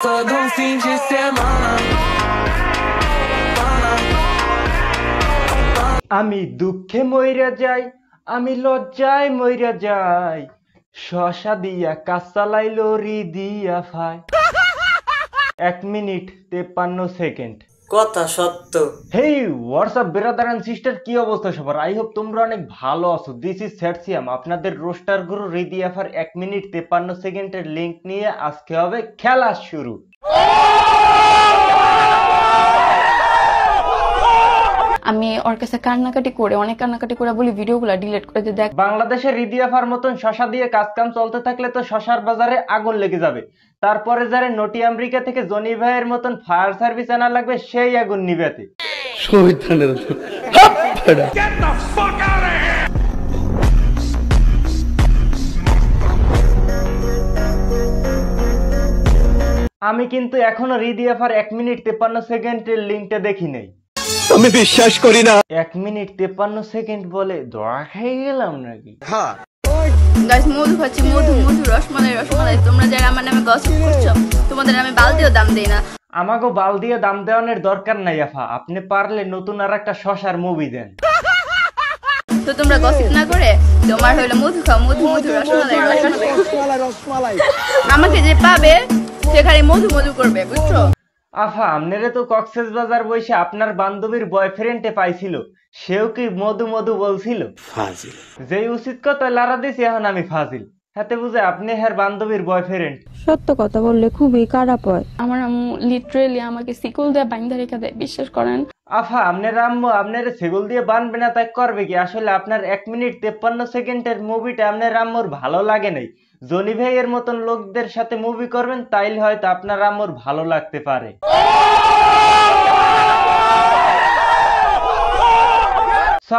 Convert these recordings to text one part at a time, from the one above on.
Todo um fim de semana. আমি দুঃখে মইরা যাই, আমি লজ্জায় মইরা যাই, শশা দিয়া কাজ চালাইলো দিয়া ফায়। 1 মিনিট 53 সেকেন্ড। কথা সত্য। হেই হোয়াটসঅ্যাপ ব্রাদার এন্ড সিস্টার, কি অবস্থা সবার? আই হোপ তোমরা অনেক ভালো আছো। দিস ইজ স্যাটসিয়াম, আপনাদের রোস্টার গুরু রিদিয়াফার 1 মিনিট 53 সেকেন্ডের লিংক নিয়ে আজকে হবে খেলা শুরু। আমি ওর কাছে কান্নাকাটি করে অনেক কান্নাকাটি করে বলি ভিডিওগুলো ডিলিট করে দিয়ে দেখ। বাংলাদেশের রিদিয়াফার মতন শশা দিয়ে কাজকাম চলতে থাকলে তো শশার বাজারে আগুন লেগে যাবে। তারপরে যারা নটি আমেরিকা থেকে জনি ভাইয়ের মতন ফায়ার সার্ভিস আনা লাগবে, সেই আগুন নিবেতে। আমি কিন্তু এখনো রিদিয়াফার 1 মিনিট 53 সেকেন্ডের লিঙ্কটা দেখি নাই। আমি বিশ্বাস করি না। 1 মিনিট 53 সেকেন্ড বলে ধরা খাই গেলাম নাকি? গাইস, মধু খাচ্ছি, মধু মধু, রসমালাই রসমালাই। তোমরা যারা আমার নামে গসিপ করছো, তোমাদের আমি বালতিও দাম দেই না। আমাকে বাল দিয়ে দাম দেওয়ানোর দরকার নাই আফা, আপনি পারলে নতুন আর একটা শশার মুভি দেন। তো তোমরা গসিপ না করে তোমার হইলো মধু খাও, মধু মধু, রসমালাই রসমালাই। আমাকে যে পাবে সে খালি মধু মধু করবে, বুঝছো? আফা, আপনারে তো কক্সবাজার বসে আপনার বান্ধবীর বয়ফ্রেন্ডে পাইছিল, সেও কি মধু মধু বলছিল? ফাজিল। যেই উচিত কথা লারা দিছি, এখন আমি ফাজিল। হাতে বুঝে আপনি হ্যার বান্ধবীর বয়ফ্রেন্ড। সত্য কথা বললে খুবই খারাপ হয়। আমার আম্মু লিটারেলি আমাকে সিকল দিয়ে বাইন্ধা রেখে দেয়, বিশ্বাস করেন? আফা, আপনার আম্মু আপনার সেগুল দিয়ে বানবে না তাই করবে কি? আসলে আপনার 1 মিনিট 53 সেকেন্ডের মুভিটা আপনার আম্মুর ভালো লাগে নাই। জনি ভাইয়ের মতন লোকদের সাথে মুভি করবেন, তাইলে হয়তো আপনার আম্মুর ভালো লাগতে পারে।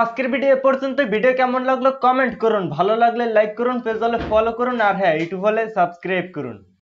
আজকের ভিডিও পর্যন্ত। ভিডিও কেমন লাগলো কমেন্ট করুন, ভালো লাগলে লাইক করুন, পেজ হলে ফলো করুন, আর হ্যাঁ ইউটিউব হলে সাবস্ক্রাইব করুন।